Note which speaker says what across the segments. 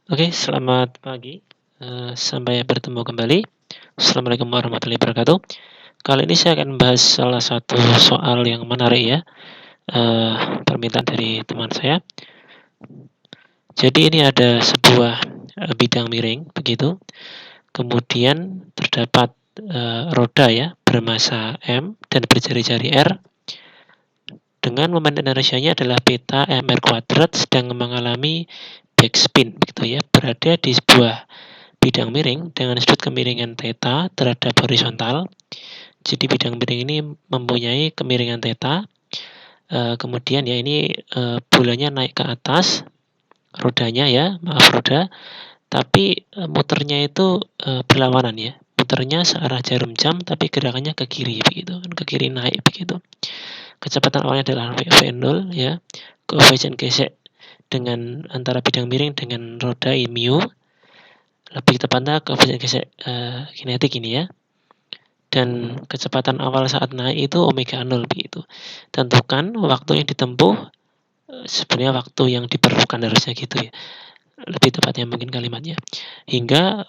Speaker 1: Oke, selamat pagi. Sampai bertemu kembali. Assalamualaikum warahmatullahi wabarakatuh. Kali ini saya akan membahas salah satu soal yang menarik ya, permintaan dari teman saya. Jadi ini ada sebuah bidang miring begitu, kemudian terdapat roda ya bermasa M dan berjari-jari R dengan momen inersianya adalah beta mr kuadrat sedang mengalami backspin begitu ya, berada di sebuah bidang miring dengan sudut kemiringan theta terhadap horizontal. Jadi bidang miring ini mempunyai kemiringan theta. Kemudian ya ini bolanya naik ke atas, rodanya ya, maaf roda, tapi muternya itu berlawanan ya. Muternya searah jarum jam tapi gerakannya ke kiri begitu, ke kiri naik begitu. Kecepatan awalnya adalah v0 ya. Koefisien gesek dengan antara bidang miring dengan roda mu, lebih tepatnya koefisien gesek kinetik ini ya. Dan kecepatan awal saat naik itu omega 0 begitu. Tentukan waktu yang ditempuh, sebenarnya waktu yang diperlukan harusnya gitu ya. Lebih tepatnya mungkin kalimatnya. Hingga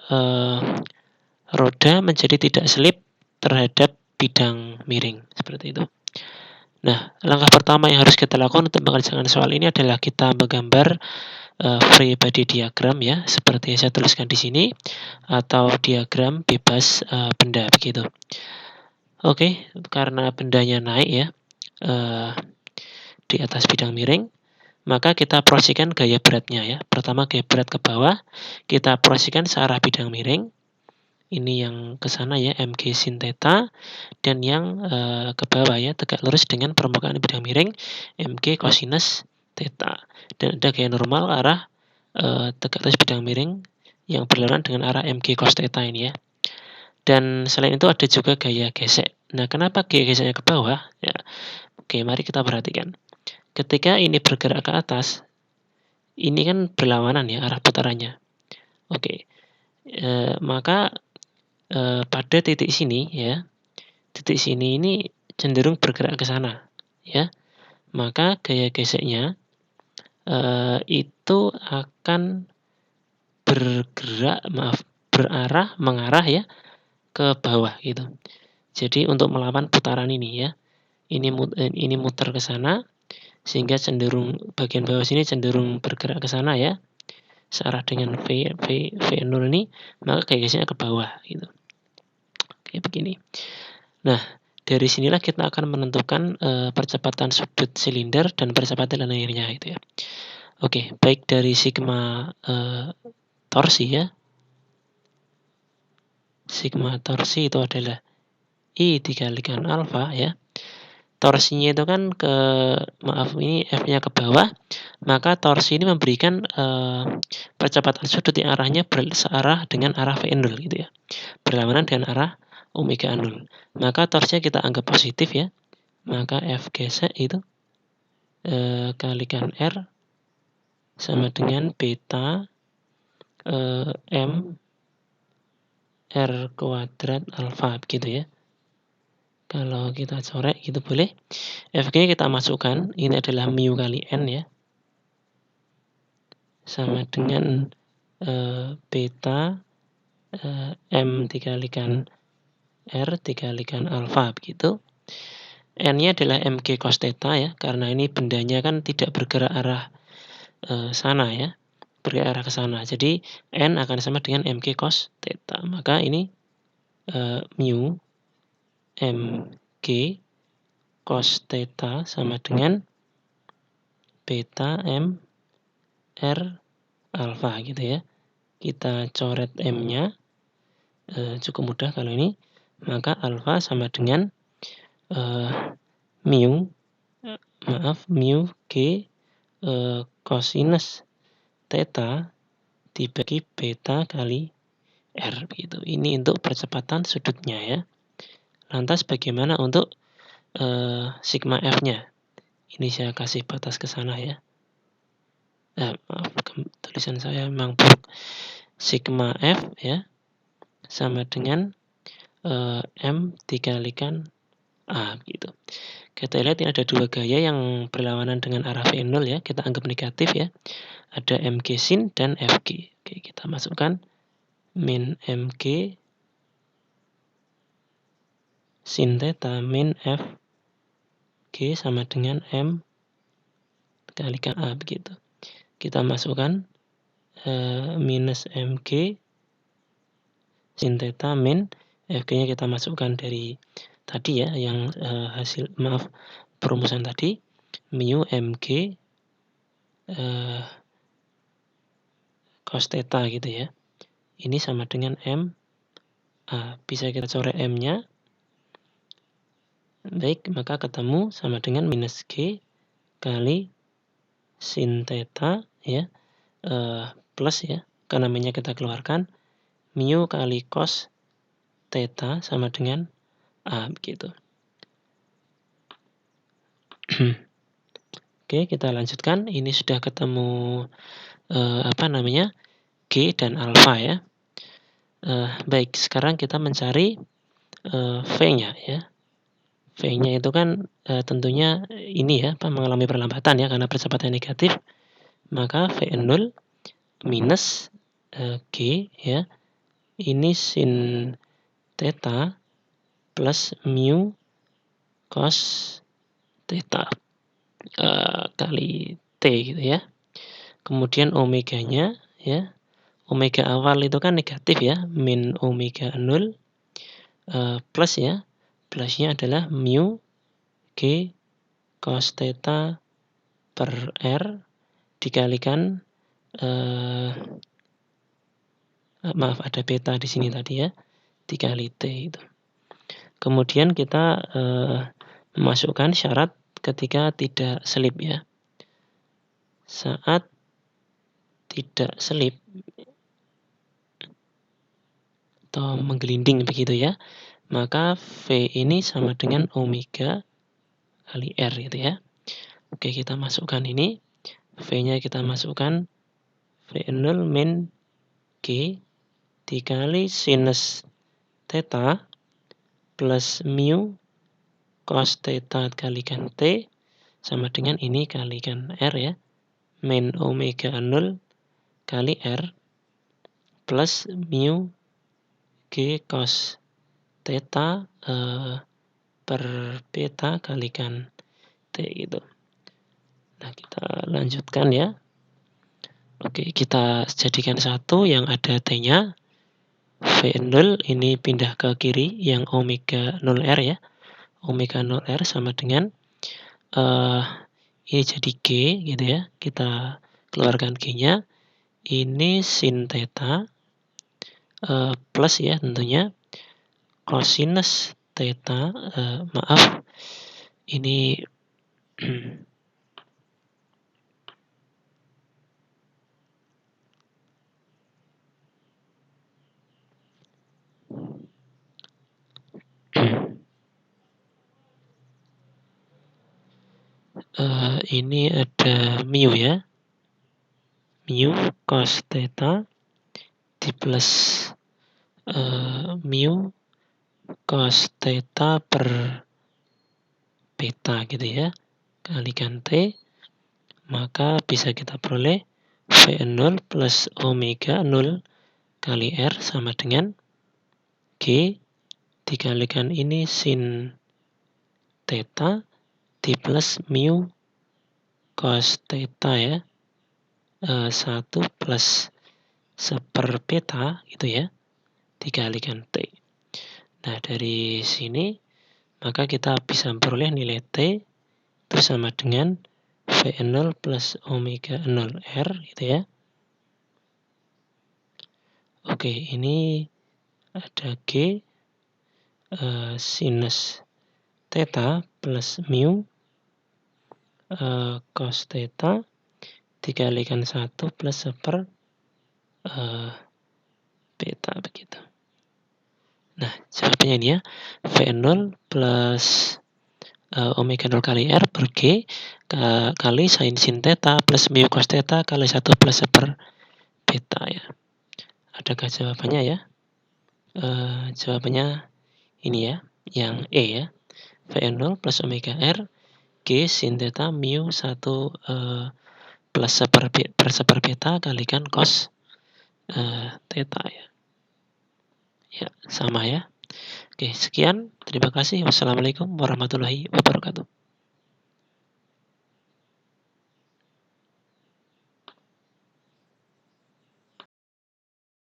Speaker 1: roda menjadi tidak selip terhadap bidang miring seperti itu. Nah, langkah pertama yang harus kita lakukan untuk mengerjakan soal ini adalah kita menggambar free body diagram ya, seperti yang saya tuliskan di sini, atau diagram bebas benda begitu. Oke, karena bendanya naik ya di atas bidang miring, maka kita proyeksikan gaya beratnya ya. Pertama gaya berat ke bawah, kita proyeksikan searah bidang miring. Ini yang ke sana ya, mg sin theta, dan yang ke bawah ya, tegak lurus dengan permukaan bidang miring, mg cosinus theta. Dan ada gaya normal arah tegak lurus bidang miring yang berlawanan dengan arah mg cos theta ini ya. Dan selain itu ada juga gaya gesek. Nah, kenapa gaya geseknya ke bawah? Ya, oke, mari kita perhatikan. Ketika ini bergerak ke atas, ini kan berlawanan ya arah putarannya. Oke, maka pada titik sini ya, titik sini ini cenderung bergerak ke sana ya. Maka gaya geseknya itu akan mengarah ya ke bawah gitu. Jadi untuk melawan putaran ini ya, ini muter ke sana sehingga cenderung bagian bawah sini cenderung bergerak ke sana ya, searah dengan V0 ini, maka gaya geseknya ke bawah gitu. Oke, begini. Nah, dari sinilah kita akan menentukan percepatan sudut silinder dan percepatan linearnya itu ya. Oke, baik dari sigma torsi ya. Sigma torsi itu adalah I dikalikan alfa ya. Torsinya itu kan ini F-nya ke bawah, maka torsi ini memberikan percepatan sudut yang arahnya searah dengan arah V0 gitu ya. Berlawanan dengan arah omega 0. Maka torsinya kita anggap positif ya. Maka F gesek itu kalikan R sama dengan beta M R kuadrat alfa begitu ya. Kalau kita coret gitu boleh. F-nya kita masukkan, ini adalah mu kali N ya. Sama dengan beta M dikalikan R dikalikan alfa begitu. N-nya adalah mg cos theta ya, karena ini bendanya kan tidak bergerak arah sana ya, bergerak arah ke sana. Jadi N akan sama dengan mg cos theta. Maka ini mu mg cos theta sama dengan beta M R alfa gitu ya. Kita coret M-nya, cukup mudah kalau ini. Maka alfa sama dengan mu g cosinus theta dibagi beta kali R gitu. Ini untuk percepatan sudutnya ya. Lantas bagaimana untuk sigma F-nya? Ini saya kasih batas ke sana ya. Maaf, tulisan saya memang buruk. Sigma F ya sama dengan M dikalikan A gitu. Kita lihat ini ada dua gaya yang berlawanan dengan arah V0 ya. Kita anggap negatif ya. Ada mg sin dan fg. Oke, kita masukkan min mg sin theta min f g sama dengan m kalikan a, begitu. Kita masukkan minus mg sin theta min fg-nya kita masukkan dari tadi ya, yang perumusan tadi, mu mg cos theta gitu ya. Ini sama dengan m a. Bisa kita coret m-nya. Baik, maka ketemu sama dengan minus g kali sin theta ya, plus ya, karena min-nya kita keluarkan, mu kali cos theta sama dengan a, begitu. Oke, kita lanjutkan. Ini sudah ketemu G dan alfa ya. Baik, sekarang kita mencari V-nya ya. V-nya itu kan tentunya ini ya, mengalami perlambatan ya, karena percepatan negatif. Maka V0 minus G ya, ini sin theta plus mu cos theta kali T gitu ya. Kemudian omeganya ya, omega awal itu kan negatif ya, min omega 0 plus ya, plusnya adalah mu G cos theta per R dikalikan ada beta di sini tadi ya, dikali T itu. Kemudian kita memasukkan syarat ketika tidak selip ya. Saat tidak selip atau menggelinding begitu ya, maka V ini sama dengan omega kali R gitu ya. Oke, kita masukkan ini. V-nya kita masukkan V0 min G dikali sinus theta plus mu cos theta kalikan T sama dengan ini kalikan R ya, min omega 0 kali R plus mu G cos theta per beta kalikan T gitu. Nah, kita lanjutkan ya. Oke, kita jadikan satu yang ada T-nya. V0 ini pindah ke kiri yang omega 0R ya. Omega 0R sama dengan ini jadi G gitu ya. Kita keluarkan G-nya. Ini sin theta plus ya tentunya cosinus theta, ini ini ada mu ya, mu cos theta di plus mu cos theta per beta gitu ya, kalikan T, maka bisa kita peroleh V0 plus omega 0 kali R sama dengan G dikalikan ini sin theta di plus mu cos theta ya, 1 plus seper beta gitu ya, dikalikan T. Nah, dari sini maka kita bisa memperoleh nilai T itu sama dengan V0 plus omega 0R gitu ya. Oke, ini ada G sinus theta plus mu cos theta dikalikan 1 plus seper beta begitu. Nah, jawabannya ini ya, V0 plus omega 0 kali R per G kali sin theta plus mu cos theta kali 1 plus seper beta ya. Adakah jawabannya ya? Jawabannya ini ya, yang E ya. V0 plus omega R G sin theta mu 1 plus seper beta kalikan cos theta ya. Ya, sama ya. Oke, sekian. Terima kasih. Wassalamualaikum warahmatullahi wabarakatuh.